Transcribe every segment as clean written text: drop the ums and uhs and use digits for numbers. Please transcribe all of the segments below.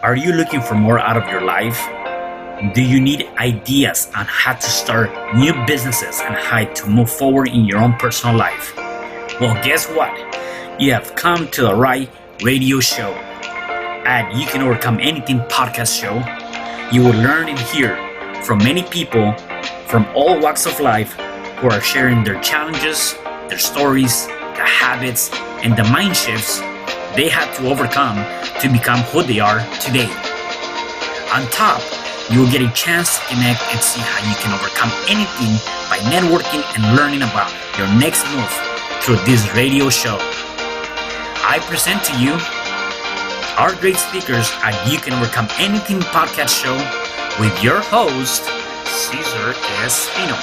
Are you looking for more out of your life? Do you need ideas on how to start new businesses and how to move forward in your own personal life? Well, guess what? You have come to the right radio show. At You Can Overcome Anything podcast show, you will learn and hear from many people from all walks of life who are sharing their challenges, their stories, the habits, and the mind shifts they had to overcome to become who they are today. On top, you will get a chance to connect and see how you can overcome anything by networking and learning about your next move through this radio show. I present to you our great speakers at You Can Overcome Anything podcast show with your host, Cesar Espino.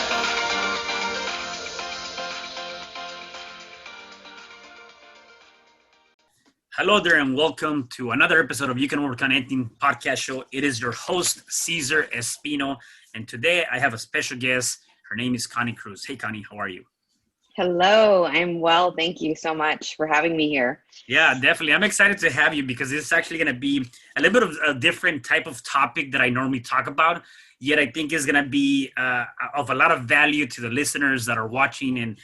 Hello there and welcome to another episode of You Can Overcome Anything podcast show. It is your host, Cesar Espino, and today I have a special guest. Her name is Connie Cruz. Hey, Connie, how are you? Hello, I'm well. Thank you so much for having me here. Yeah, definitely. I'm excited to have you because it's actually going to be a little bit of a different type of topic that I normally talk about, yet I think is going to be of a lot of value to the listeners that are watching, and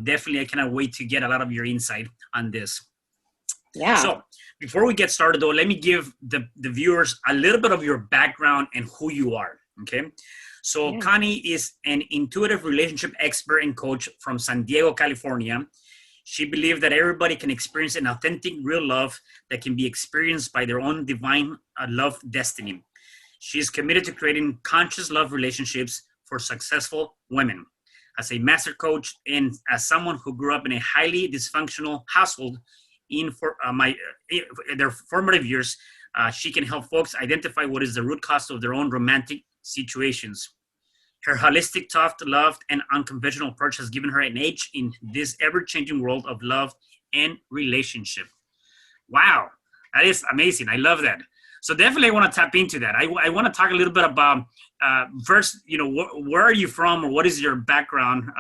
definitely I cannot wait to get a lot of your insight on this. Yeah. So before we get started, though, let me give the viewers a little bit of your background and who you are, okay? So Connie is an intuitive relationship expert and coach from San Diego, California. She believes that everybody can experience an authentic, real love that can be experienced by their own divine love destiny. She is committed to creating conscious love relationships for successful women. As a master coach and as someone who grew up in a highly dysfunctional household, their formative years, she can help folks identify what is the root cause of their own romantic situations. Her holistic, tough, loved, and unconventional approach has given her an edge in this ever-changing world of love and relationship. Wow, that is amazing. I love that. So definitely I want to tap into that. I want to talk a little bit about, first, where are you from, or what is your background,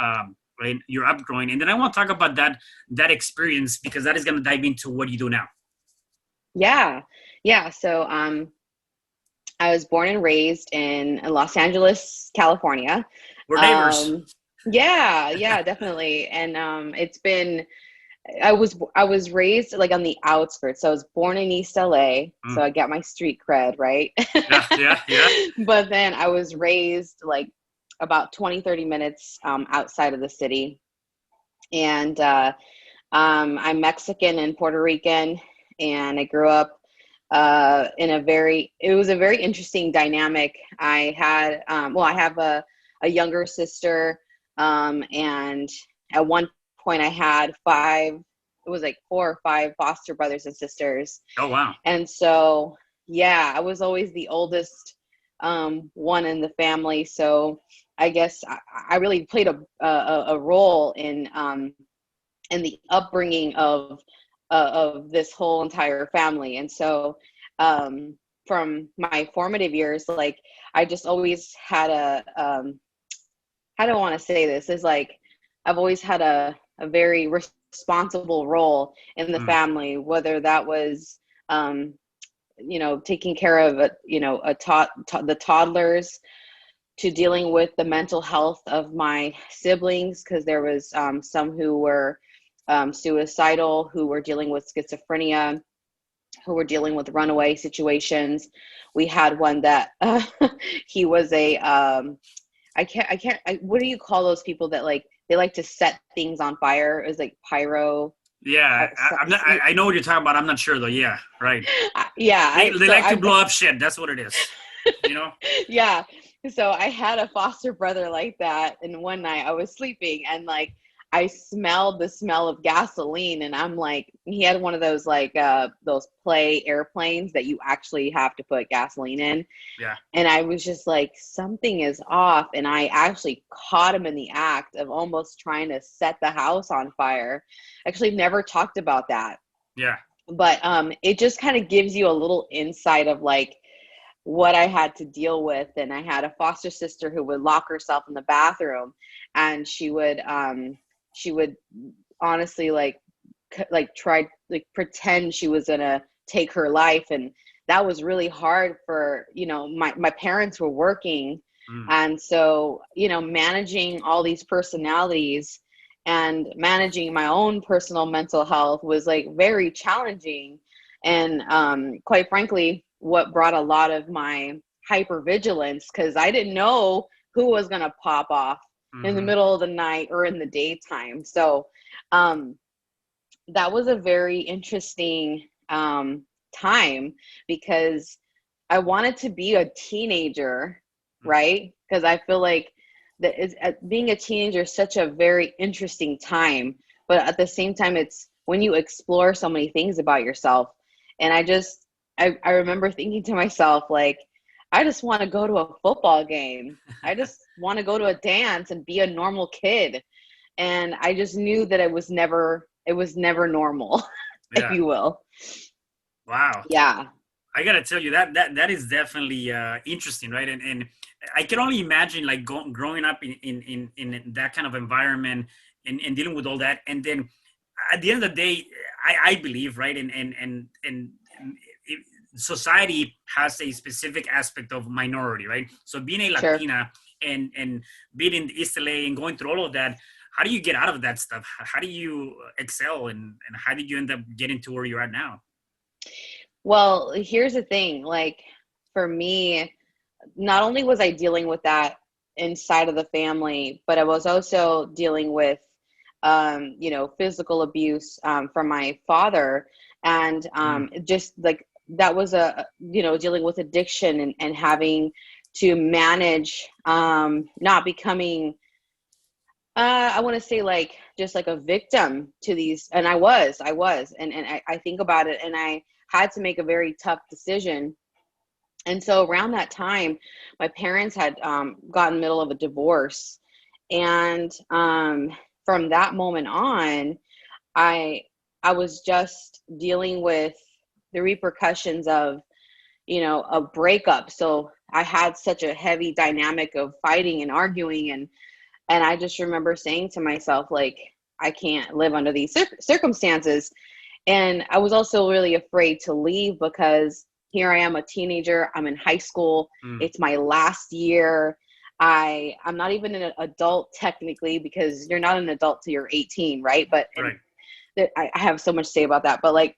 right, your upbringing, and then I want to talk about that experience because that is going to dive into what you do now. Yeah. So I was born and raised in Los Angeles, California. We're neighbors. Yeah, definitely. And I was raised like on the outskirts. So I was born in East LA. So I got my street cred, right? Yeah. But then I was raised like about 20-30 minutes outside of the city. And I'm Mexican and Puerto Rican, and I grew up it was a very interesting dynamic. I had, I have a younger sister, and at one point I had 4 or 5 foster brothers and sisters. Oh, wow. And so, I was always the oldest one in the family. So I guess I really played a role in the upbringing of this whole entire family. And so from my formative years, like I just always had I don't want to say this, is like I've always had a very responsible role in the family, whether that was taking care of the toddlers, to dealing with the mental health of my siblings, because there was some who were suicidal, who were dealing with schizophrenia, who were dealing with runaway situations. We had one that he was what do you call those people that they like to set things on fire? It was like pyro. Yeah, I know what you're talking about. I'm not sure though. Yeah, right. Yeah, they like to blow up shit. That's what it is. Yeah. So I had a foster brother like that, and one night I was sleeping and I smelled the smell of gasoline, and I'm like, he had one of those those play airplanes that you actually have to put gasoline in. Yeah. And I was just like, something is off. And I actually caught him in the act of almost trying to set the house on fire. Actually never talked about that. Yeah. But it just kind of gives you a little insight of what I had to deal with. And I had a foster sister who would lock herself in the bathroom, and she would honestly try pretend she was gonna take her life, and that was really hard for, my parents were working. Mm. And so, managing all these personalities and managing my own personal mental health was like very challenging. And quite frankly, what brought a lot of my hypervigilance, because I didn't know who was going to pop off in the Mm-hmm. middle of the night or in the daytime. So um, that was a very interesting time, because I wanted to be a teenager, right? Because I feel like being a teenager is such a very interesting time, but at the same time, it's when you explore so many things about yourself. And I remember thinking to myself, like, I just want to go to a football game. I just want to go to a dance and be a normal kid. And I just knew that it was never normal, if Yeah. you will. Wow. Yeah, I gotta tell you that is definitely interesting, right? And I can only imagine like growing up in that kind of environment and dealing with all that, and then at the end of the day, I believe, right, and it, society has a specific aspect of minority, right? So being a sure. Latina and being in East LA and going through all of that, how do you get out of that stuff? How do you excel, and how did you end up getting to where you're at now? Well, here's the thing, like, for me, not only was I dealing with that inside of the family, but I was also dealing with, physical abuse from my father, and Mm. just like that was dealing with addiction, and having to manage not becoming, I want to say, like, just like a victim to these, and I was, and I think about it, and I had to make a very tough decision. And so around that time, my parents had gotten middle of a divorce, and from that moment on, I I was just dealing with the repercussions of, a breakup. So I had such a heavy dynamic of fighting and arguing, and I just remember saying to myself, like, I can't live under these circumstances. And I was also really afraid to leave, because here I am, a teenager. I'm in high school. Mm. It's my last year. I'm not even an adult technically, because you're not an adult till you're 18, right? But and Right. I have so much to say about that. But like,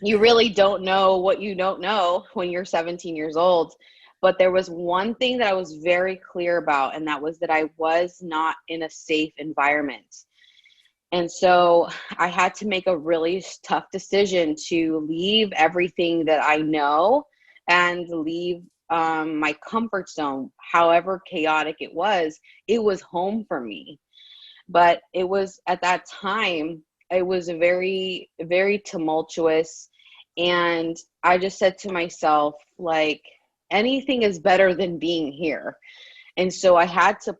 you really don't know what you don't know when you're 17 years old. But there was one thing that I was very clear about, and that was that I was not in a safe environment. And so I had to make a really tough decision to leave everything that I know and leave my comfort zone. However chaotic it was home for me. But it was, at that time, it was very, very tumultuous. And I just said to myself, like, anything is better than being here. And so I had to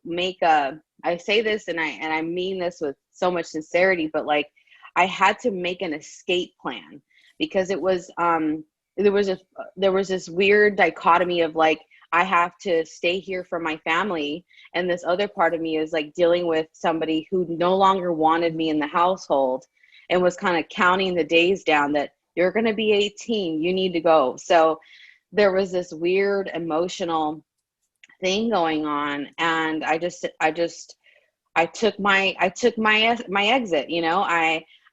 I say this, and I mean this with so much sincerity, but like, I had to make an escape plan, because it was there was a there was this weird dichotomy of, like, I have to stay here for my family, and this other part of me is like dealing with somebody who no longer wanted me in the household, and was kind of counting the days down, that you're going to be 18, you need to go. So there was this weird emotional thing going on, and I took my exit.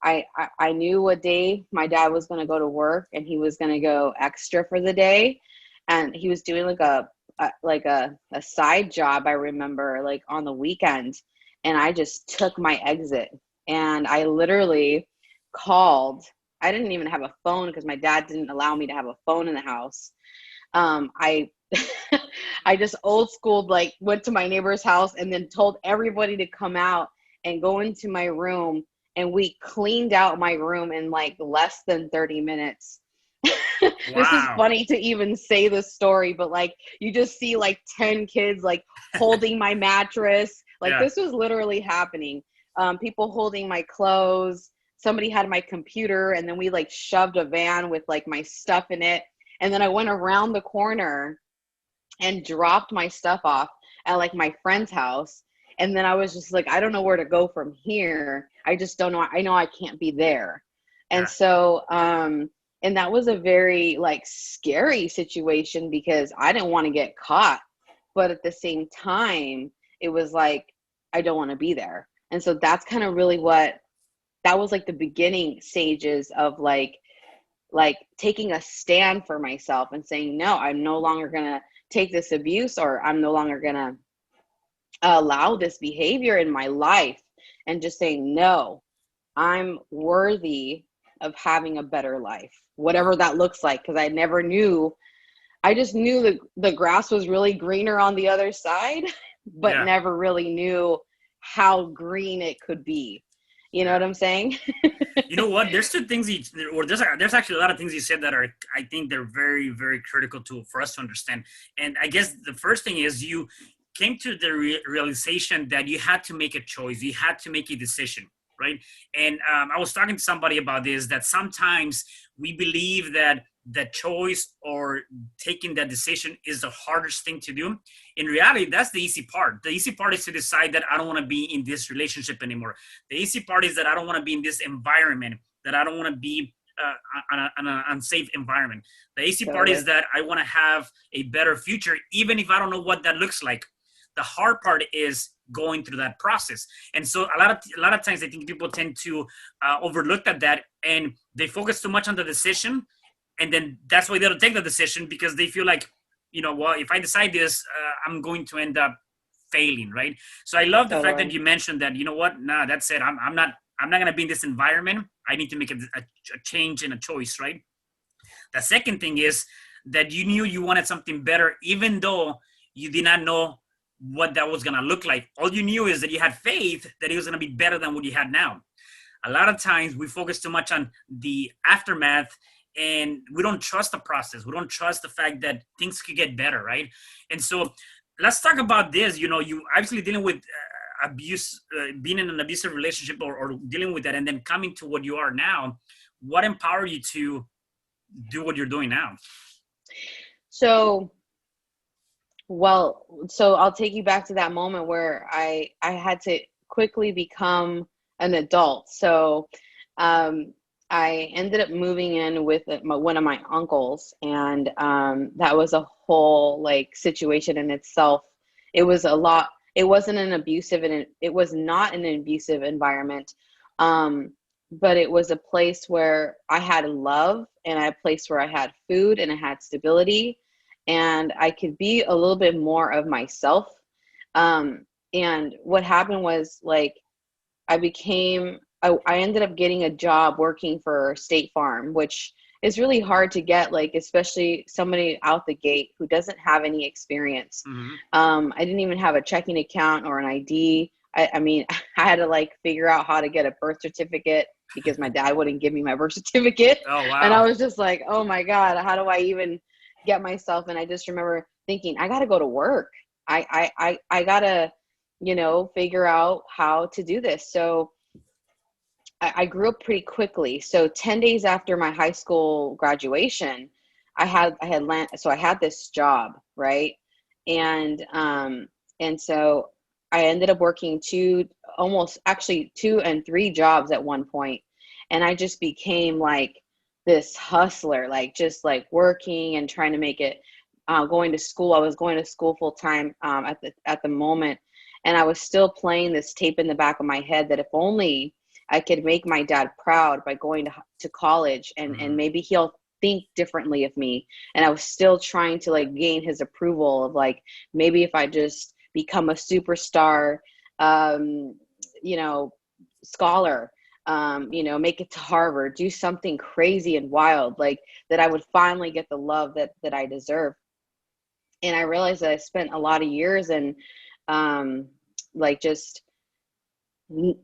I knew what day my dad was going to go to work, and he was going to go extra for the day, and he was doing like a side job, I remember, like on the weekend. And I just took my exit, and I literally called. I didn't even have a phone, because my dad didn't allow me to have a phone in the house. I I just old schooled, like, went to my neighbor's house and then told everybody to come out and go into my room, and we cleaned out my room in like less than 30 minutes. This is Wow. funny to even say this story, but like, you just see like 10 kids like holding my mattress. Like, Yeah. this was literally happening. People holding my clothes. Somebody had my computer, and then we like shoved a van with like my stuff in it. And then I went around the corner and dropped my stuff off at like my friend's house. And then I was just like, I don't know where to go from here. I just don't know. I know I can't be there. And Yeah. so And that was a very like scary situation because I didn't want to get caught. But at the same time, it was like, I don't want to be there. And so that's kind of really what that was like the beginning stages of like taking a stand for myself and saying, no, I'm no longer going to take this abuse, or I'm no longer going to allow this behavior in my life, and just saying, no, I'm worthy of having a better life, whatever that looks like. Because I never knew, I just knew the grass was really greener on the other side, but Yeah. never really knew how green it could be. You know Yeah. what I'm saying? You know what? There's two things, or there's actually a lot of things you said that are, I think they're very, very critical to for us to understand. And I guess the first thing is you came to the realization that you had to make a choice. You had to make a decision, right? And I was talking to somebody about this, that sometimes we believe that the choice or taking that decision is the hardest thing to do. In reality, that's the easy part. The easy part is to decide that I don't want to be in this relationship anymore. The easy part is that I don't want to be in this environment, that I don't want to be on an unsafe environment. The easy part is Totally. that I want to have a better future, even if I don't know what that looks like. The hard part is going through that process. And so a lot of times I think people tend to overlook at that, and they focus too much on the decision, and then that's why they don't take the decision, because they feel like, well, if I decide this, I'm going to end up failing, right? So I love the fact that Totally. you mentioned that, what, nah, that's it. I'm not going to be in this environment. I need to make a change and a choice, right? The second thing is that you knew you wanted something better, even though you did not know what that was going to look like. All you knew is that you had faith that it was going to be better than what you had now. A lot of times we focus too much on the aftermath, and we don't trust the process. We don't trust the fact that things could get better, right? And so let's talk about this. You obviously dealing with abuse, being in an abusive relationship, or dealing with that, and then coming to what you are now. What empowered you to do what you're doing now? So, well, so I'll take you back to that moment where I had to quickly become an adult. So, um, I ended up moving in with one of my uncles, and that was a whole like situation in itself. It was a lot. It wasn't an abusive, and it was not an abusive environment, um, but it was a place where I had love, and a place where I had food, and I had stability, and I could be a little bit more of myself. And what happened was like I ended up getting a job working for State Farm, which is really hard to get, like, especially somebody out the gate who doesn't have any experience. Mm-hmm. I didn't even have a checking account or an ID. I mean, I had to like figure out how to get a birth certificate because my dad wouldn't give me my birth certificate. Oh, And I wow. was just like, oh my God, how do I even get myself? And I just remember thinking, I got to go to work. I got to, figure out how to do this. So I grew up pretty quickly. So 10 days after my high school graduation, I had this job, right? And and so I ended up working two and three jobs at one point. And I just became like this hustler, like just like working and trying to make it, going to school. I was going to school full time at the moment. And I was still playing this tape in the back of my head that if only I could make my dad proud by going to college, and Mm-hmm. maybe he'll think differently of me. And I was still trying to like gain his approval of like, maybe if I just become a superstar, um, you know, scholar, make it to Harvard, do something crazy and wild, like that I would finally get the love that I deserve. And I realized that I spent a lot of years and like just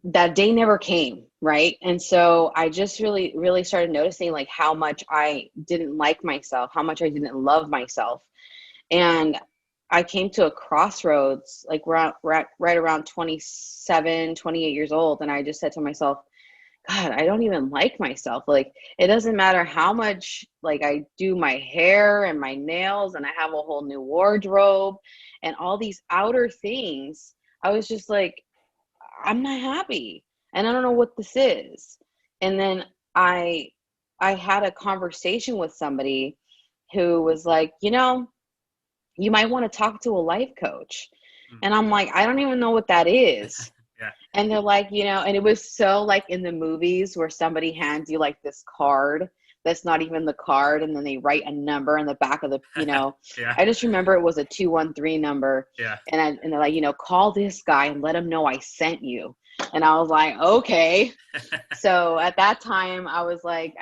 that day never came, right? And so I just really really started noticing like how much I didn't like myself, how much I didn't love myself. And I came to a crossroads like right around 27, 28 years old, and I just said to myself, God, I don't even like myself. Like, it doesn't matter how much like I do my hair and my nails and I have a whole new wardrobe and all these outer things. I was just like, I'm not happy and I don't know what this is. And then I I had a conversation with somebody who was like, you know, you might want to talk to a life coach. Mm. And I'm like, I don't even know what that is. Yeah. And they're like, you know, and it was so like in the movies where somebody hands you like this card that's not even the card, and then they write a number in the back of the, you know, Yeah. I just remember it was a 213 number, Yeah. and they're like, you know, call this guy and let him know I sent you. And I was like, okay. So at that time I was like,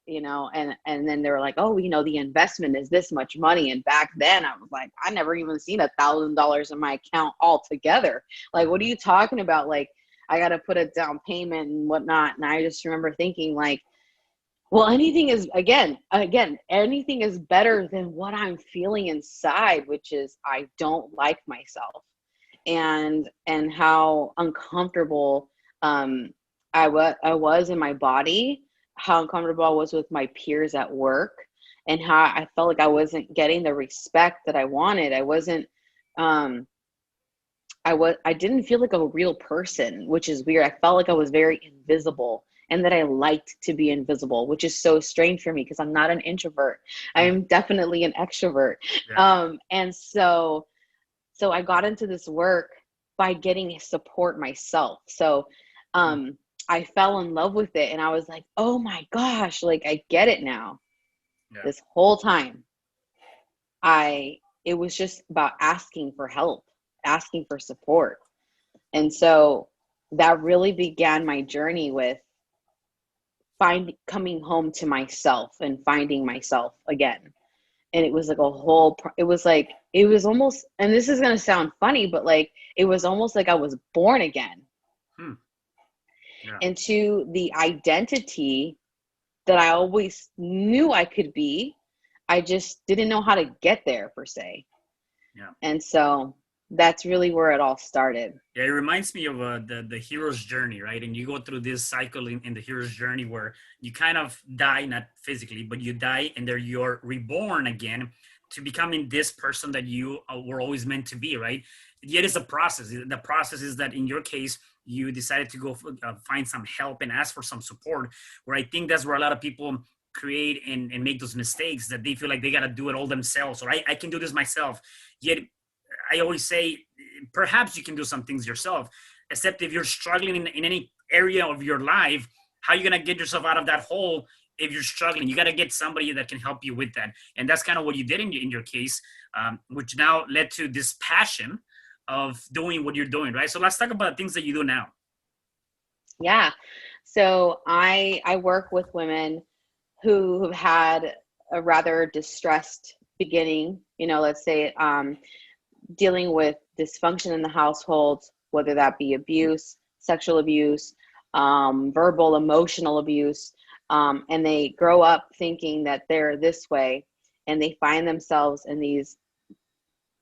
you know, and then they were like, oh, you know, the investment is this much money. And back then I was like, I never even seen $1,000 in my account altogether. Like, what are you talking about? Like, I got to put a down payment and whatnot. And I just remember thinking like, well, anything is, again, anything is better than what I'm feeling inside, which is I don't like myself, and how uncomfortable I was in my body, how uncomfortable I was with my peers at work, and how I felt like I wasn't getting the respect that I wanted. I wasn't, I didn't feel like a real person, which is weird. I felt like I was very invisible, and that I liked to be invisible, which is so strange for me because I'm not an introvert. I Mm. am definitely an extrovert. Yeah. And so I got into this work by getting support myself. So Mm. I fell in love with it, and I was like, oh my gosh, like I get it now. Yeah. This whole time it was just about asking for help, asking for support. And so that really began my journey with coming home to myself and finding myself again. And it was like it was almost, and this is going to sound funny, but like it was almost like I was born again Hmm. Yeah. into the identity that I always knew I could be. I just didn't know how to get there per se. Yeah. And so that's really where it all started. Yeah, it reminds me of the hero's journey, right? And you go through this cycle in the hero's journey where you kind of die, not physically, but you die, and there you're reborn again to becoming this person that you were always meant to be, right? Yet it's a process. The process is that in your case, you decided to go find some help and ask for some support. Where I think that's where a lot of people create and make those mistakes, that they feel like they got to do it all themselves, or I can do this myself. Yet I always say, perhaps you can do some things yourself, except if you're struggling in any area of your life, how are you going to get yourself out of that hole? If you're struggling, you got to get somebody that can help you with that. And that's kind of what you did in your case, which now led to this passion of doing what you're doing, right? So let's talk about the things that you do now. Yeah. So I work with women who have had a rather distressed beginning, you know, let's say dealing with dysfunction in the household, whether that be abuse, sexual abuse, verbal, emotional abuse, and they grow up thinking that they're this way, and they find themselves in these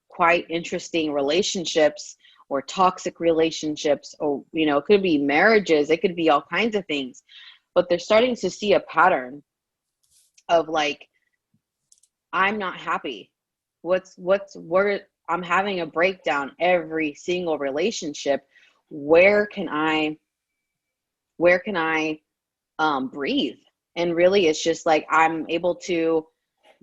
quite interesting relationships or toxic relationships, or, you know, it could be marriages, it could be all kinds of things, but they're starting to see a pattern of like, I'm not happy. Where I'm having a breakdown every single relationship. Where can I breathe? And really, it's just like I'm able to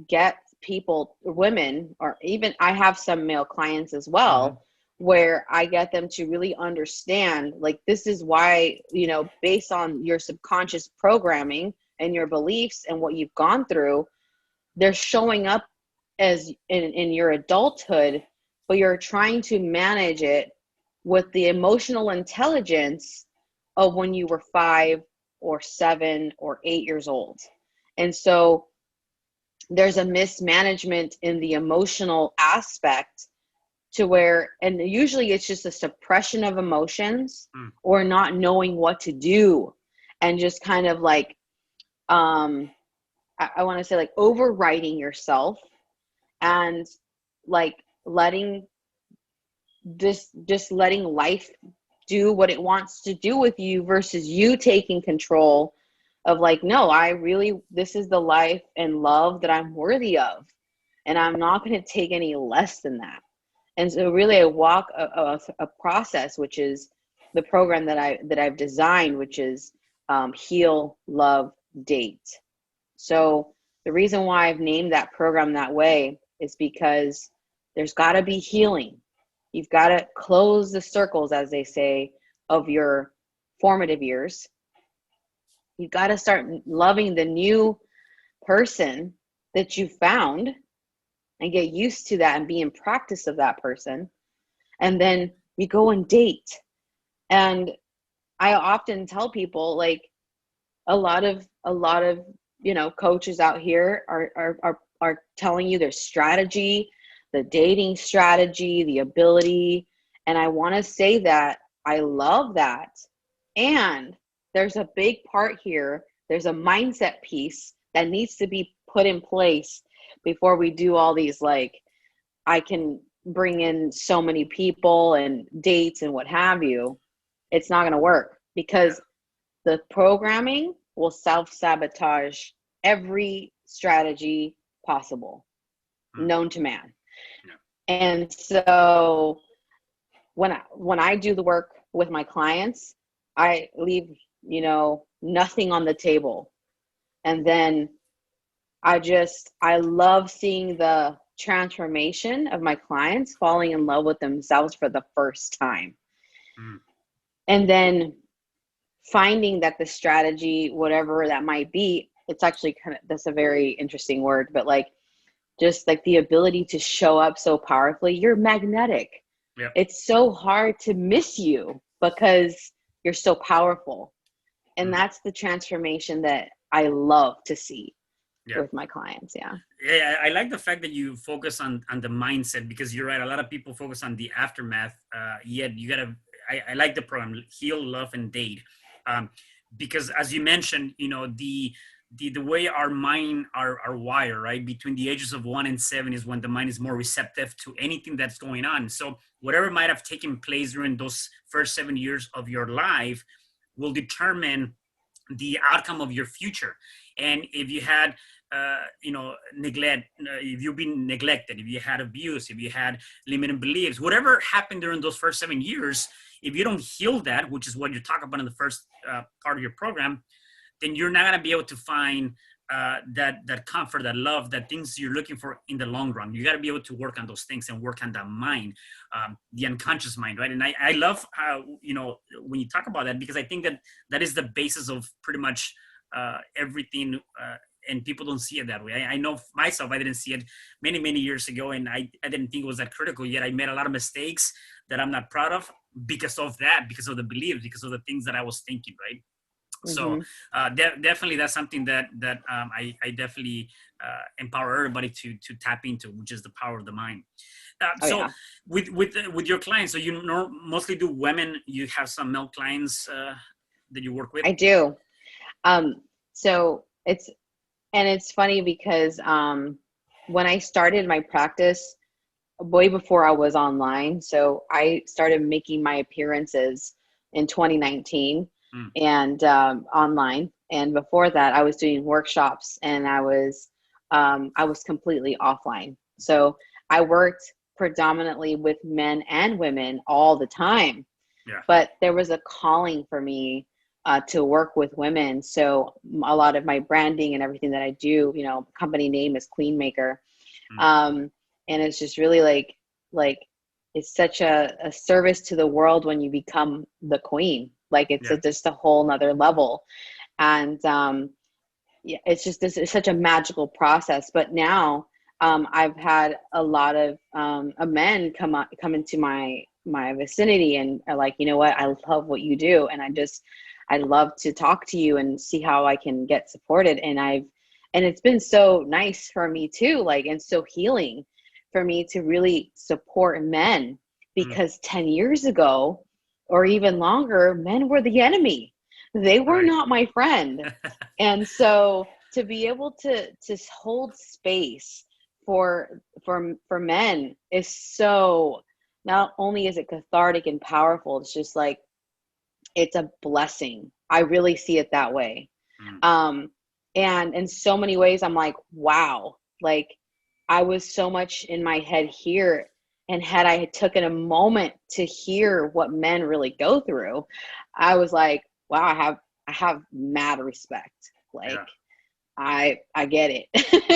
get people, women, or even I have some male clients as Mm-hmm. well, where I get them to really understand, like, this is why, you know, based on your subconscious programming and your beliefs and what you've gone through, they're showing up as in your adulthood, but you're trying to manage it with the emotional intelligence of when you were 5 or 7 or 8 years old. And so there's a mismanagement in the emotional aspect, to where, and usually it's just a suppression of emotions Mm. or not knowing what to do, and just kind of like I want to say like overriding yourself, and like letting just letting life do what it wants to do with you, versus you taking control of like, no, I really, this is the life and love that I'm worthy of, and I'm not going to take any less than that. And so really I walk a process, which is the program that I've designed, which is heal, love, date. So the reason why I've named that program that way is because there's got to be healing. You've got to close the circles, as they say, of your formative years. You've got to start loving the new person that you found and get used to that and be in practice of that person. And then you go and date. And I often tell people, like, a lot of coaches out here are telling you their strategy, the dating strategy, the ability. And I want to say that I love that. And there's a big part here. There's a mindset piece that needs to be put in place before we do all these, like, I can bring in so many people and dates and what have you. It's not going to work, because the programming will self-sabotage every strategy possible known to man. Yeah. And so when I do the work with my clients, I leave, nothing on the table. And then I love seeing the transformation of my clients falling in love with themselves for the first time. And then finding that the strategy, whatever that might be, it's actually that's a very interesting word, but like, just like the ability to show up so powerfully. You're magnetic. Yep. It's so hard to miss you because you're so powerful. And that's the transformation that I love to see with my clients. Yeah. Yeah. I like the fact that you focus on the mindset, because you're right. A lot of people focus on the aftermath. Yet you gotta, I like the program, Heal, Love, and Date. Because as you mentioned, the way our mind are wired, right? Between the ages of 1 and 7 is when the mind is more receptive to anything that's going on. So whatever might have taken place during those first 7 years of your life will determine the outcome of your future. And if you had, neglect, if you've been neglected, if you had abuse, if you had limiting beliefs, whatever happened during those first 7 years, if you don't heal that, which is what you talk about in the first part of your program, then you're not going to be able to find that comfort, that love, that things you're looking for in the long run. You got to be able to work on those things and work on that mind, the unconscious mind, right? And I love how, when you talk about that, because I think that is the basis of pretty much everything, and people don't see it that way. I know myself, I didn't see it many, many years ago, and I didn't think it was that critical, yet I made a lot of mistakes that I'm not proud of because of that, because of the beliefs, because of the things that I was thinking, right? So definitely that's something that I definitely empower everybody to tap into, which is the power of the mind. With your clients, so you mostly do women. You have some male clients that you work with? I do. So it's funny because when I started my practice way before I was online, so I started making my appearances in 2019. And online. And before that, I was doing workshops, and I was completely offline. So I worked predominantly with men and women all the time. Yeah. But there was a calling for me to work with women. So a lot of my branding and everything that I do, company name is Queen Maker. And it's just really like it's such a service to the world when you become the queen. Like it's just a whole nother level. And it's such a magical process. But now I've had a lot of men come into my vicinity and are like, you know what, I love what you do. And I'd love to talk to you and see how I can get supported. And it's been so nice for me too, like, and so healing for me to really support men, because 10 years ago, or even longer, men were the enemy. They were not my friend. And so to be able to hold space for men is so, not only is it cathartic and powerful, it's just like, it's a blessing. I really see it that way. And in so many ways, I'm like, wow, like I was so much in my head here. And had I taken a moment to hear what men really go through, I was like, wow, I have mad respect. Like, I get it.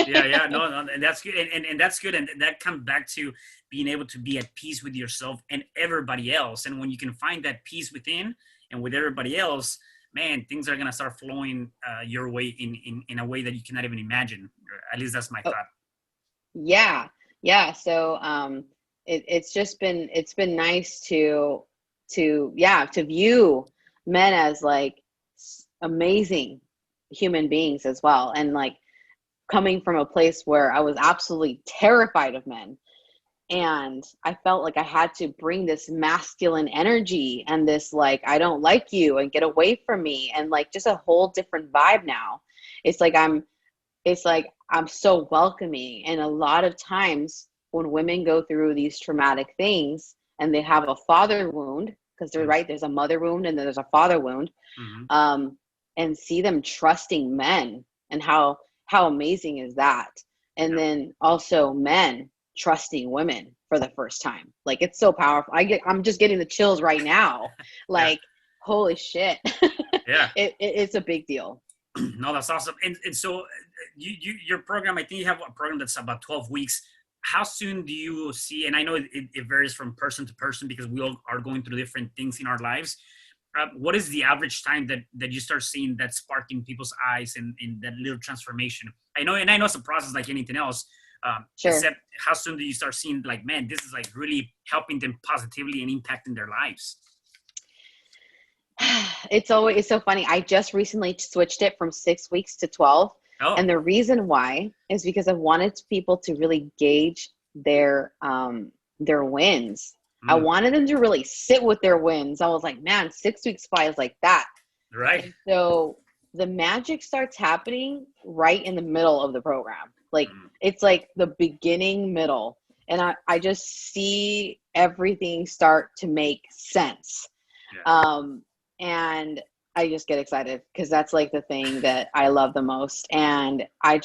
Yeah, no, no, and that's good, and that's good, and that comes back to being able to be at peace with yourself and everybody else. And when you can find that peace within and with everybody else, man, things are gonna start flowing your way in a way that you cannot even imagine. At least that's my Oh, thought. yeah. Yeah. So it's been nice to view men as like amazing human beings as well. And like coming from a place where I was absolutely terrified of men. And I felt like I had to bring this masculine energy and this, like, I don't like you and get away from me. And like just a whole different vibe now. It's like I'm so welcoming. And a lot of times when women go through these traumatic things and they have a father wound, because they're right, there's a mother wound and then there's a father wound, Mm-hmm. and see them trusting men, and how amazing is that? And Yeah. then also men trusting women for the first time. Like it's so powerful. I'm just getting the chills right now. Yeah. Like holy shit. Yeah. It's a big deal. No, that's awesome. And so your program, I think you have a program that's about 12 weeks. How soon do you see, and I know it varies from person to person because we all are going through different things in our lives. What is the average time that you start seeing that spark in people's eyes and that little transformation? I know it's a process like anything else. Sure. Except how soon do you start seeing like, man, this is like really helping them positively and impacting their lives? It's so funny. I just recently switched it from 6 weeks to 12. Oh, And the reason why is because I wanted people to really gauge their wins. I mm, wanted them to really sit with their wins. I was like, man, 6 weeks flies like that. right. And so the magic starts happening right in the middle of the program. Like Mm, it's like the beginning, middle. And I just see everything start to make sense. yeah. Um, and I just get excited because that's like the thing that I love the most. And I,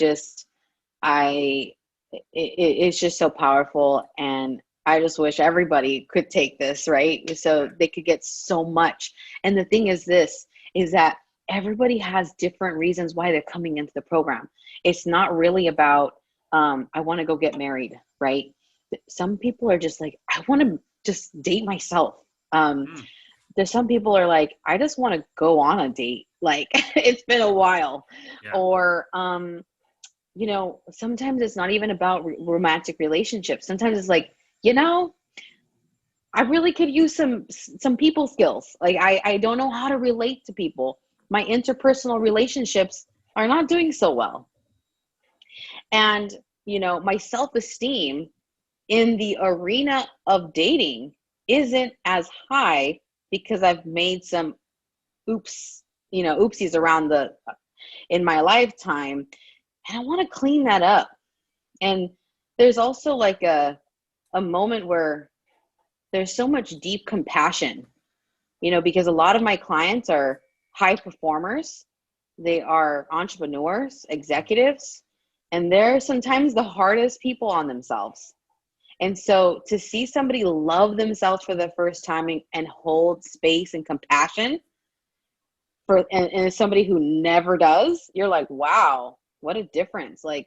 it's just so powerful. And I just wish everybody could take this, right? So they could get so much. And the thing is this, is that everybody has different reasons why they're coming into the program. It's not really about, I want to go get married, right? Some people are just like, I want to just date myself. Mm, There's some people are like, I just want to go on a date. Like it's been a while. yeah. Or, sometimes it's not even about romantic relationships. Sometimes it's like, I really could use some people skills. Like I don't know how to relate to people. My interpersonal relationships are not doing so well. And, my self-esteem in the arena of dating isn't as high because I've made some oopsies around in my lifetime, and I want to clean that up. And there's also like a moment where there's so much deep compassion, because a lot of my clients are high performers, they are entrepreneurs, executives, and they're sometimes the hardest people on themselves. And so to see somebody love themselves for the first time and hold space and compassion and as somebody who never does, you're like, wow, what a difference. Like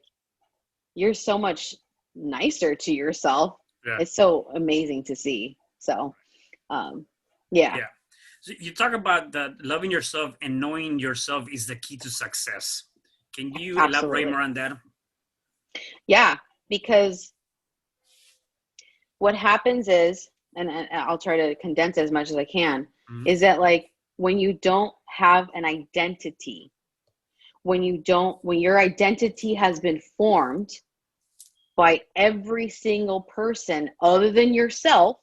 you're so much nicer to yourself. Yeah. It's so amazing to see. So, yeah, Yeah. So you talk about that loving yourself and knowing yourself is the key to success. Can you elaborate absolutely. more on that? Yeah, because what happens is, and I'll try to condense it as much as I can, Mm-hmm. is that like when you don't have an identity, when your identity has been formed by every single person other than yourself,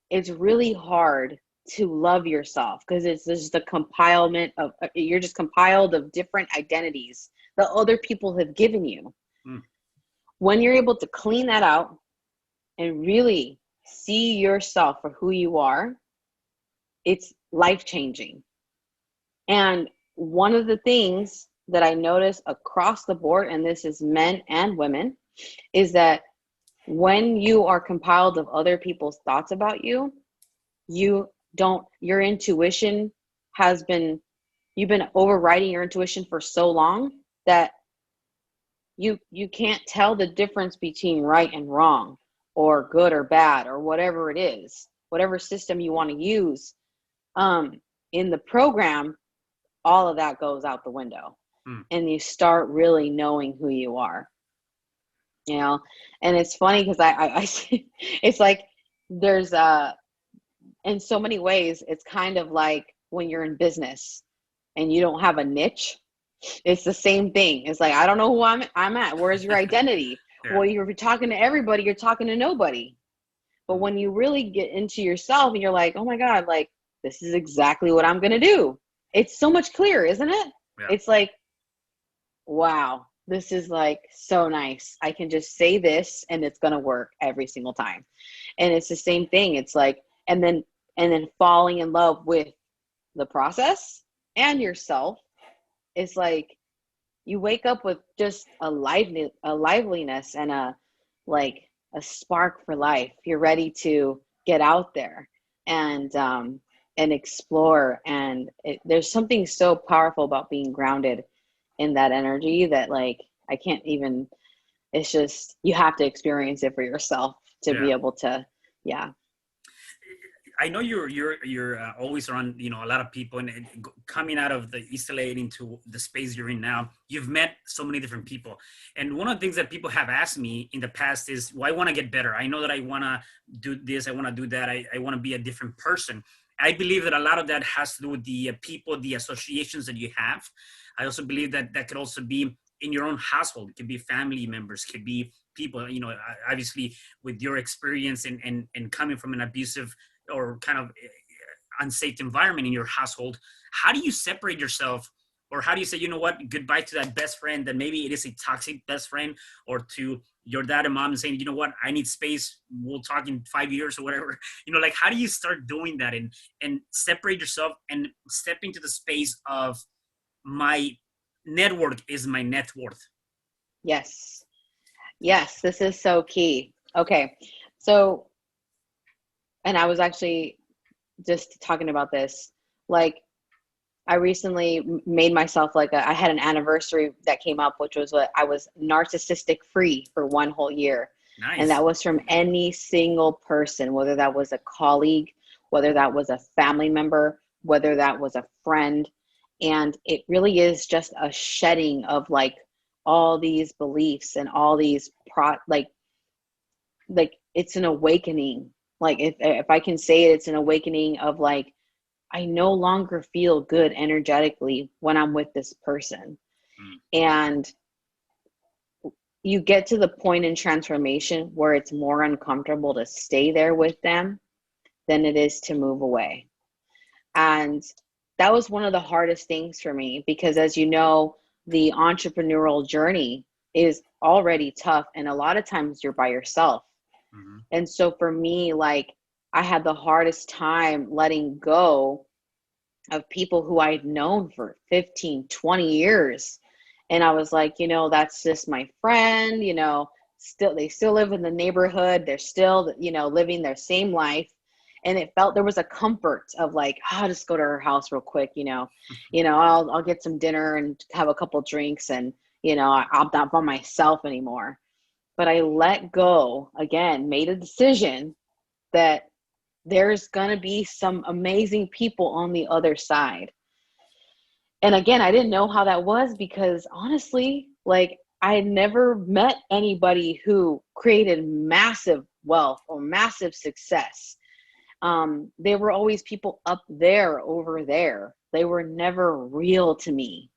it's really hard to love yourself because it's just a compilement of, you're just compiled of different identities that other people have given you. Mm, When you're able to clean that out and really see yourself for who you are, it's life changing. And one of the things that I notice across the board, and this is men and women, is that when you are compiled of other people's thoughts about you, your intuition has been, you've been overriding your intuition for so long that you can't tell the difference between right and wrong, or good or bad, or whatever it is, whatever system you want to use. In the program, all of that goes out the window, and you start really knowing who you are, you know. And it's funny because I it's like there's in so many ways, it's kind of like when you're in business and you don't have a niche. It's the same thing. It's like, I don't know who I'm at. Where's your identity? Yeah. Well, you're talking to everybody, you're talking to nobody. But when you really get into yourself and you're like, oh my God, like, this is exactly what I'm going to do. It's so much clearer, isn't it? Yeah. It's like, wow, this is like so nice. I can just say this and it's going to work every single time. And it's the same thing. It's like, and then falling in love with the process and yourself. It's like you wake up with just a liveliness and a spark for life. You're ready to get out there and explore. And there's something so powerful about being grounded in that energy that, like, I can't even, it's just, you have to experience it for yourself to be able to, I know you're always around, a lot of people, and coming out of the East LA into the space you're in now, you've met so many different people. And one of the things that people have asked me in the past is, well, I want to get better. I know that I want to do this. I want to do that. I want to be a different person. I believe that a lot of that has to do with the people, the associations that you have. I also believe that that could also be in your own household. It could be family members, could be people, obviously with your experience and coming from an abusive or kind of unsafe environment in your household. How do you separate yourself, or how do you say, you know what, goodbye to that best friend that maybe it is a toxic best friend, or to your dad and mom and saying, you know what, I need space, we'll talk in 5 years or whatever, like, how do you start doing that and separate yourself and step into the space of my network is my net worth? Yes, this is so key. Okay, so, and I was actually just talking about this, like, I recently made myself I had an anniversary that came up, which was what I was narcissistic free for one whole year. Nice. And that was from any single person, whether that was a colleague, whether that was a family member, whether that was a friend. And it really is just a shedding of like all these beliefs and all these it's an awakening. Like, if I can say it, it's an awakening of like, I no longer feel good energetically when I'm with this person. And you get to the point in transformation where it's more uncomfortable to stay there with them than it is to move away. And that was one of the hardest things for me, because as you know, the entrepreneurial journey is already tough. And a lot of times you're by yourself. And so for me, like, I had the hardest time letting go of people who I'd known for 15, 20 years. And I was like, that's just my friend, they still live in the neighborhood. They're still, living their same life. And it felt, there was a comfort of like, I'll just go to her house real quick, I'll get some dinner and have a couple drinks, and, I'm not by myself anymore. But I let go again, made a decision that there's going to be some amazing people on the other side. And again, I didn't know how that was, because honestly, like, I had never met anybody who created massive wealth or massive success. They were always people up there, over there. They were never real to me.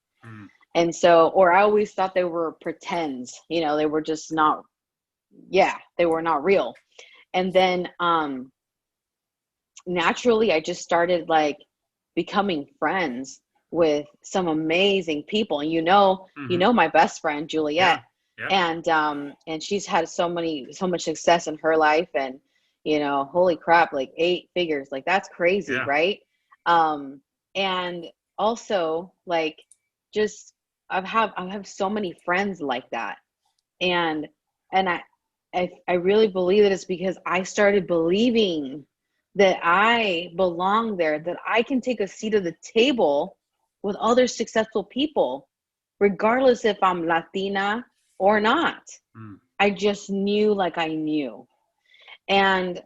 And so, or I always thought they were pretends, they were just not, they were not real. And then, naturally, I just started like becoming friends with some amazing people. And my best friend, Juliet, and she's had so much success in her life, and, holy crap, like 8 figures, like that's crazy. Right. And also, like, just, I have so many friends like that. And I really believe that it's because I started believing that I belong there, that I can take a seat at the table with other successful people. regardless if I'm Latina or not. Mm. I just knew like I knew. And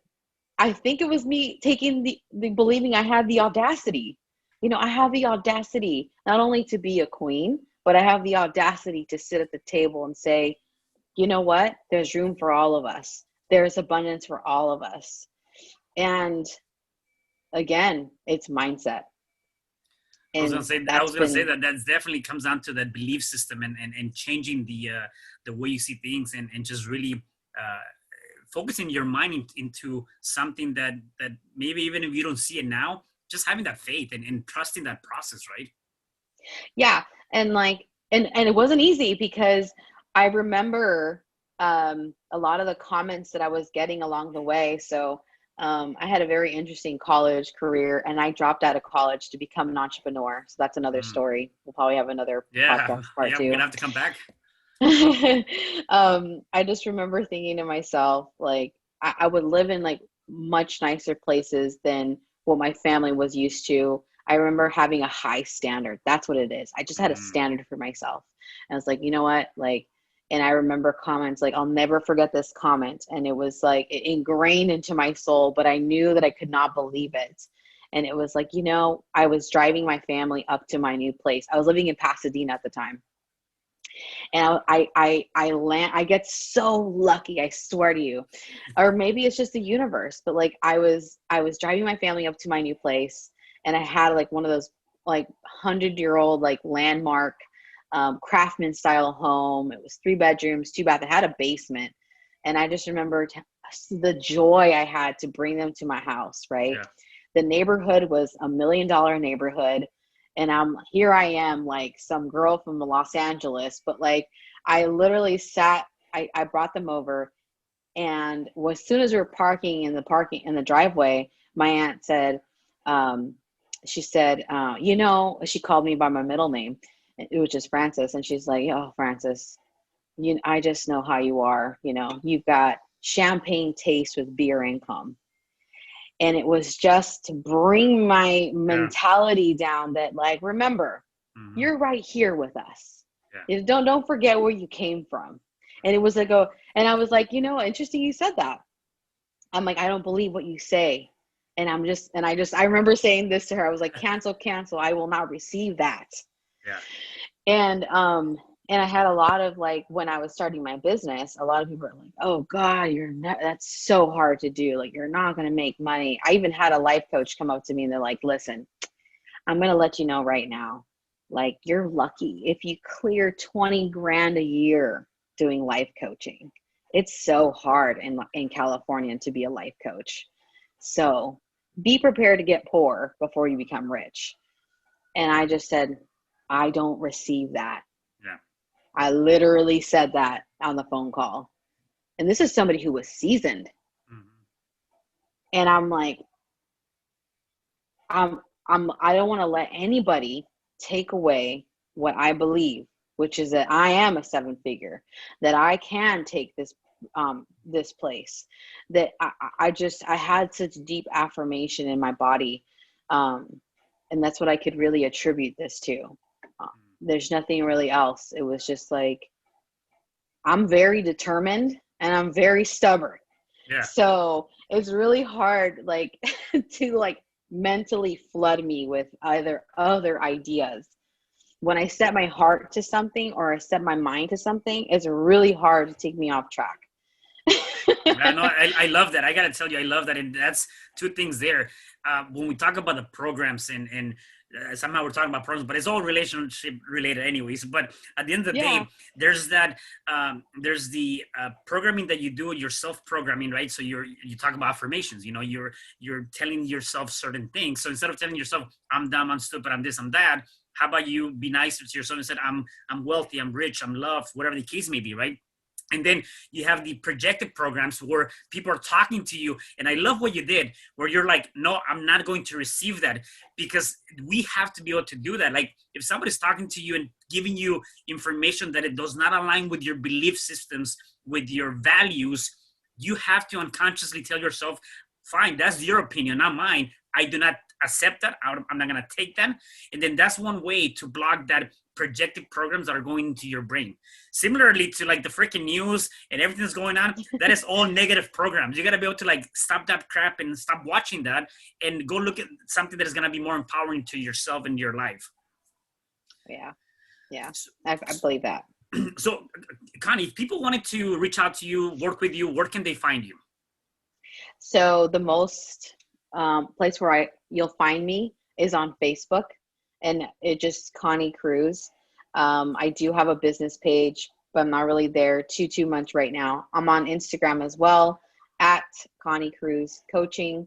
I think it was me taking the believing I had the audacity. I have the audacity not only to be a queen, but I have the audacity to sit at the table and say, you know what? There's room for all of us. There's abundance for all of us. And again, it's mindset. And I that's was gonna say been, that definitely comes down to that belief system and changing the way you see things and just really focusing your mind into something that maybe even if you don't see it now, just having that faith and trusting that process, right? yeah. And like, and it wasn't easy because I remember a lot of the comments that I was getting along the way. So I had a very interesting college career, and I dropped out of college to become an entrepreneur. So that's another Mm. story. We'll probably have another Yeah, podcast part yeah, we're two. gonna have to come back. I just remember thinking to myself, like, I would live in like much nicer places than what my family was used to. I remember having a high standard. That's what it is. I just had a Mm. standard for myself. And I was like, you know what? Like, and I remember comments like, I'll never forget this comment. And it was like ingrained into my soul, but I knew that I could not believe it. And it was like, I was driving my family up to my new place. I was living in Pasadena at the time, and I get so lucky, I swear to you. Or maybe it's just the universe, but like I was driving my family up to my new place, and I had like one of those like 100-year-old like landmark craftsman style home. It was 3 bedrooms, 2 bath. It had a basement, and I just remember the joy I had to bring them to my house. Right, Yeah. the neighborhood was $1 million neighborhood, and I am like some girl from Los Angeles, but like I literally I brought them over, and as soon as we were parking in the driveway, my aunt said, she said, she called me by my middle name, which is Frances, and she's like, oh, Frances, I just know how you are. You've got champagne taste with beer income. And it was just to bring my Yeah. mentality down that, like, remember, Hmm. you're right here with us. Yeah. Don't forget where you came from. And it was like, and I was like, interesting you said that. I'm like, I don't believe what you say. And I remember saying this to her. I was like, cancel, cancel. I will not receive that. Yeah. And and I had a lot of, like, when I was starting my business, a lot of people are like, oh God, that's so hard to do. Like, you're not going to make money. I even had a life coach come up to me and they're like, listen, I'm going to let you know right now, like, you're lucky if you clear 20 grand a year doing life coaching. It's so hard in California to be a life coach. So be prepared to get poor before you become rich. And I just said, I don't receive that. Yeah. I literally said that on the phone call. And this is somebody who was seasoned. Hmm. And I'm like, I don't want to let anybody take away what I believe, which is that I am a 7-figure, that I can take this place, that I had such deep affirmation in my body. And that's what I could really attribute this to. There's nothing really else. It was just like, I'm very determined and I'm very stubborn. Yeah. So it's really hard, like, to like mentally flood me with either other ideas. When I set my heart to something or I set my mind to something, it's really hard to take me off track. Yeah, no, I love that. I gotta tell you, I love that, and that's two things there. When we talk about the programs and somehow we're talking about programs, but it's all relationship related, anyways. But at the end of the Yeah. day, there's that there's the programming that you do, your self programming, right? So you talk about affirmations. You're telling yourself certain things. So instead of telling yourself, "I'm dumb, I'm stupid, I'm this, I'm that," how about you be nice to yourself and said, I'm wealthy, I'm rich, I'm loved," whatever the case may be, right? And then you have the projected programs where people are talking to you. And I love what you did, where you're like, no, I'm not going to receive that, because we have to be able to do that. Like, if somebody's talking to you and giving you information that it does not align with your belief systems, with your values, you have to unconsciously tell yourself, fine, that's your opinion, not mine. I do not accept that. I'm not going to take that. And then that's one way to block that projected programs that are going into your brain. Similarly to like the freaking news and everything that's going on, that is all negative programs. You got to be able to like stop that crap and stop watching that and go look at something that is going to be more empowering to yourself and your life. Yeah. Yeah. I believe that. So, Connie, if people wanted to reach out to you, work with you, where can they find you? So the most place where you'll find me is on Facebook, and it just Connie Cruz. I do have a business page, but I'm not really there too much right now. I'm on Instagram as well at Connie Cruz Coaching,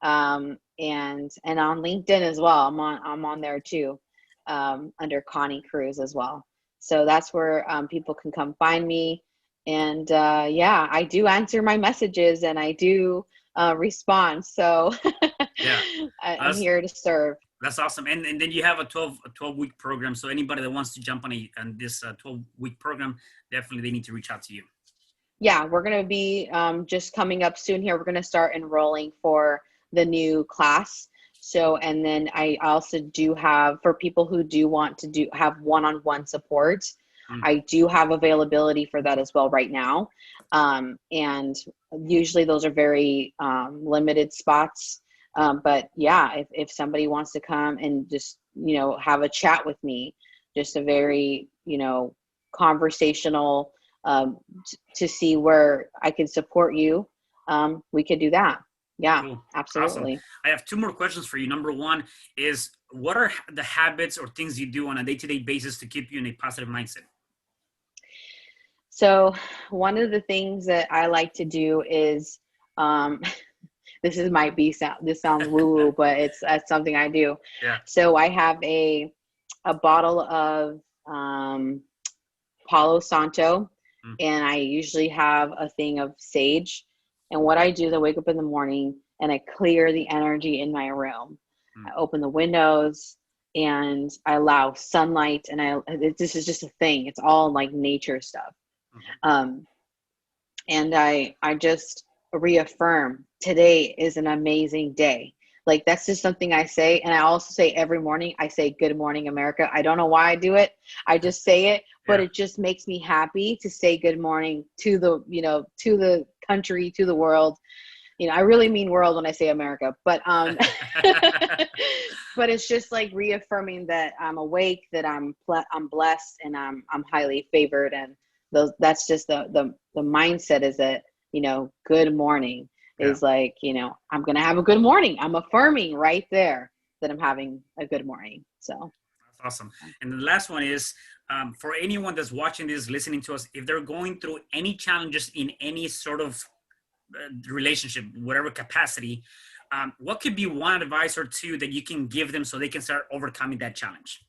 and on LinkedIn as well. I'm on there too, under Connie Cruz as well. So that's where people can come find me. And yeah, I do answer my messages and I do respond. So yeah, I'm here to serve. That's awesome. And then you have a 12-week program. So anybody that wants to jump on this 12-week program, definitely they need to reach out to you. Yeah, we're going to be just coming up soon here. We're going to start enrolling for the new class. So, and then I also do have, for people who do want to have one-on-one support, I do have availability for that as well right now. And usually those are very limited spots. But yeah, if somebody wants to come and just, have a chat with me, just a very, conversational, to see where I can support you, we could do that. Yeah, cool. Absolutely. Awesome. I have two more questions for you. Number one is, what are the habits or things you do on a day-to-day basis to keep you in a positive mindset? So one of the things that I like to do is, this sounds woo-woo, but that's something I do. Yeah. So I have a bottle of Palo Santo, and I usually have a thing of sage. And what I do is I wake up in the morning and I clear the energy in my room. I open the windows and I allow sunlight, and this is just a thing. It's all like nature stuff. And I just reaffirm today is an amazing day. Like, that's just something I say. And I also say every morning, I say, good morning, America. I don't know why I do it. I just say it, but it just makes me happy to say good morning to the country, to the world. I really mean world when I say America, but, but it's just like reaffirming that I'm awake, that I'm blessed, and I'm highly favored. And that's just the mindset is that, good morning is like, I'm going to have a good morning. I'm affirming right there that I'm having a good morning. So that's awesome. And the last one is, for anyone that's watching this, listening to us, if they're going through any challenges in any sort of relationship, whatever capacity, what could be one advice or two that you can give them so they can start overcoming that challenge?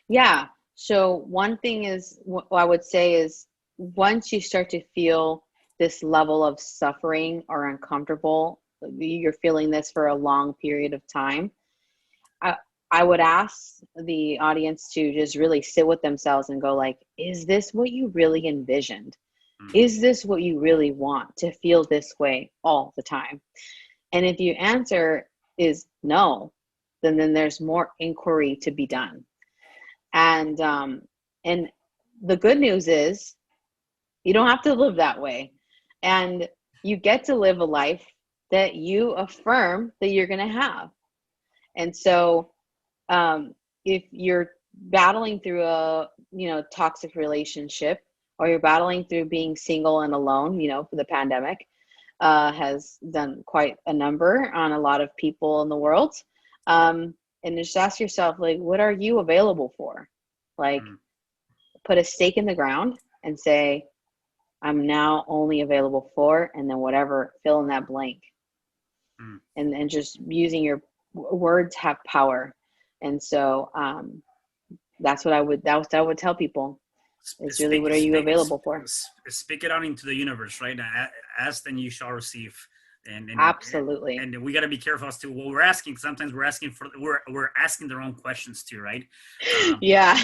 Yeah. So one thing is, what I would say is, once you start to feel this level of suffering or uncomfortable, you're feeling this for a long period of time, I would ask the audience to just really sit with themselves and go like, is this what you really envisioned? Is this what you really want, to feel this way all the time? And if your answer is no, then there's more inquiry to be done. And the good news is you don't have to live that way. And you get to live a life that you affirm that you're going to have. And so if you're battling through a, toxic relationship, or you're battling through being single and alone, for the pandemic has done quite a number on a lot of people in the world. And just ask yourself, like, what are you available for? Like, put a stake in the ground and say, I'm now only available for, and then whatever, fill in that blank. And just using your words have power. And so that's what I would tell people. It's really, what are you available for? Speak it out into the universe, right? Ask and you shall receive. And absolutely. And we got to be careful as to what we're asking. Sometimes we're asking the wrong questions too, right? Yeah.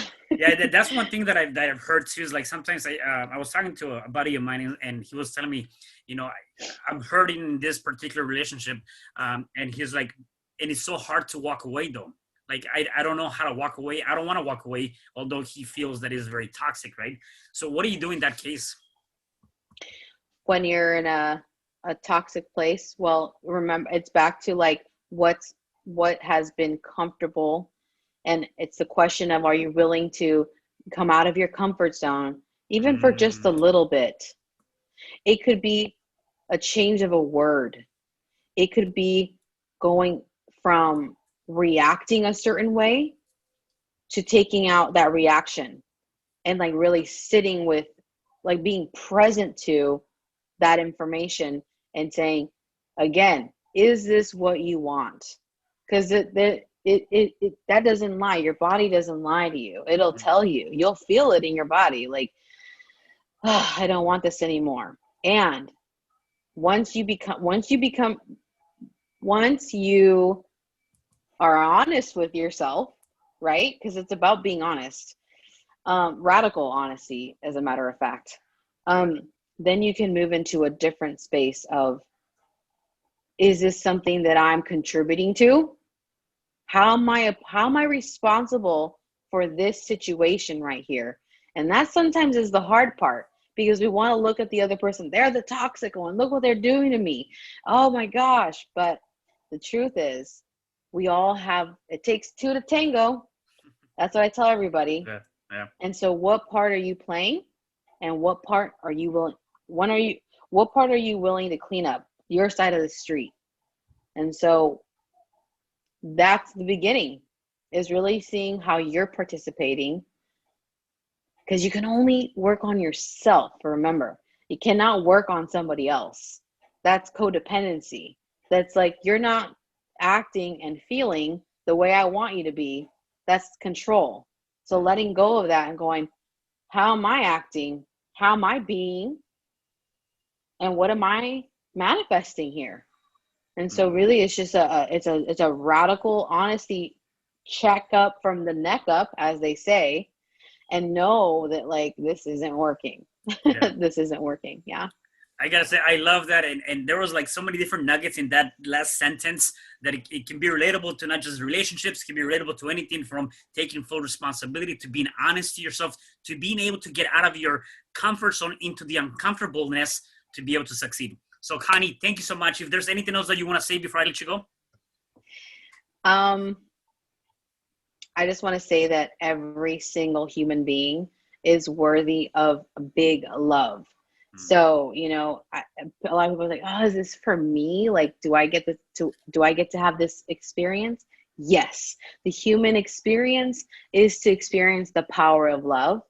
That's one thing that I've heard too, is like, sometimes I was talking to a buddy of mine, and he was telling me, I'm hurting in this particular relationship, and he's like, and it's so hard to walk away though. Like I don't know how to walk away. I don't want to walk away, although he feels that is very toxic, right? So what do you do in that case? When you're in a toxic place, well, remember, it's back to like what has been comfortable, and it's the question of, are you willing to come out of your comfort zone, even for just a Mm, little bit? It could be a change of a word. It could be going from reacting a certain way to taking out that reaction, and like really sitting with, like being present to that information and saying, again, is this what you want? Because that doesn't lie. Your body doesn't lie to you. It'll tell you. You'll feel it in your body, like, oh, I don't want this anymore. And once you are honest with yourself, right? Because it's about being honest, radical honesty, as a matter of fact. Then you can move into a different space of, is this something that I'm contributing to? How am I responsible for this situation right here? And that sometimes is the hard part, because we want to look at the other person. They're the toxic one. Look what they're doing to me. Oh my gosh. But the truth is, we all have, it takes two to tango. That's what I tell everybody. yeah, yeah. And so what part are you playing? And what part are you willing, what part are you willing to clean up? Your side of the street. And so that's the beginning, is really seeing how you're participating, because you can only work on yourself. Remember, you cannot work on somebody else. That's codependency. That's like, you're not acting and feeling the way I want you to be. That's control. So letting go of that and going, how am I acting? How am I being? And what am I manifesting here? And so really it's just it's a radical honesty check up from the neck up, as they say, and know that, like, this isn't working. Yeah. This isn't working. Yeah. I gotta say, I love that, and there was like so many different nuggets in that last sentence that it can be relatable to not just relationships, it can be relatable to anything from taking full responsibility to being honest to yourself, to being able to get out of your comfort zone into the uncomfortableness to be able to succeed. So, Connie, thank you so much. If there's anything else that you want to say before I let you go. I just want to say that every single human being is worthy of big love. So, a lot of people are like, oh, is this for me? Like, do I get to have this experience? Yes. The human experience is to experience the power of love.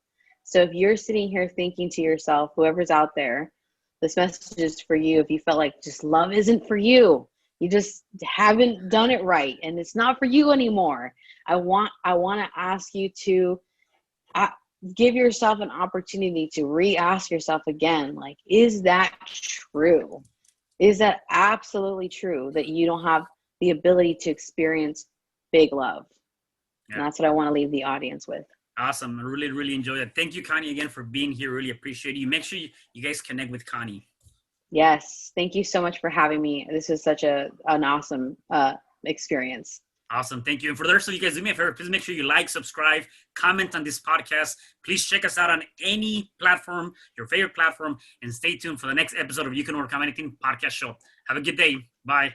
So if you're sitting here thinking to yourself, whoever's out there, this message is for you. If you felt like just love isn't for you, you just haven't done it right, and it's not for you anymore, I want to ask you to give yourself an opportunity to re-ask yourself again, like, is that true? Is that absolutely true, that you don't have the ability to experience big love? Yeah. And that's what I want to leave the audience with. Awesome. I really, really enjoyed it. Thank you, Connie, again for being here. Really appreciate you. Make sure you guys connect with Connie. Yes. Thank you so much for having me. This is such an awesome experience. Awesome. Thank you. And for the rest of you guys, do me a favor, please make sure you like, subscribe, comment on this podcast. Please check us out on any platform, your favorite platform, and stay tuned for the next episode of You Can Overcome Anything podcast show. Have a good day. Bye.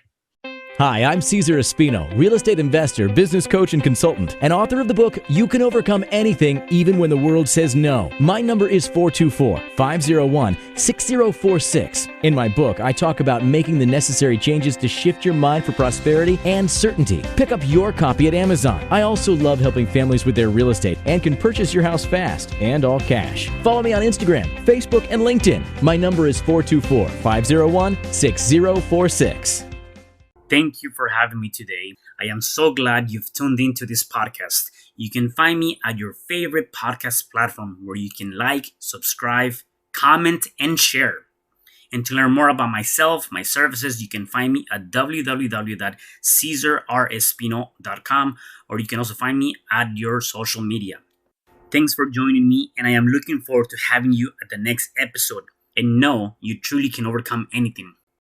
Hi, I'm Cesar Espino, real estate investor, business coach, and consultant, and author of the book, You Can Overcome Anything, Even When the World Says No. My number is 424-501-6046. In my book, I talk about making the necessary changes to shift your mind for prosperity and certainty. Pick up your copy at Amazon. I also love helping families with their real estate and can purchase your house fast and all cash. Follow me on Instagram, Facebook, and LinkedIn. My number is 424-501-6046. Thank you for having me today. I am so glad you've tuned into this podcast. You can find me at your favorite podcast platform where you can like, subscribe, comment, and share. And to learn more about myself, my services, you can find me at www.cesarrespino.com, or you can also find me at your social media. Thanks for joining me, and I am looking forward to having you at the next episode. And know you truly can overcome anything.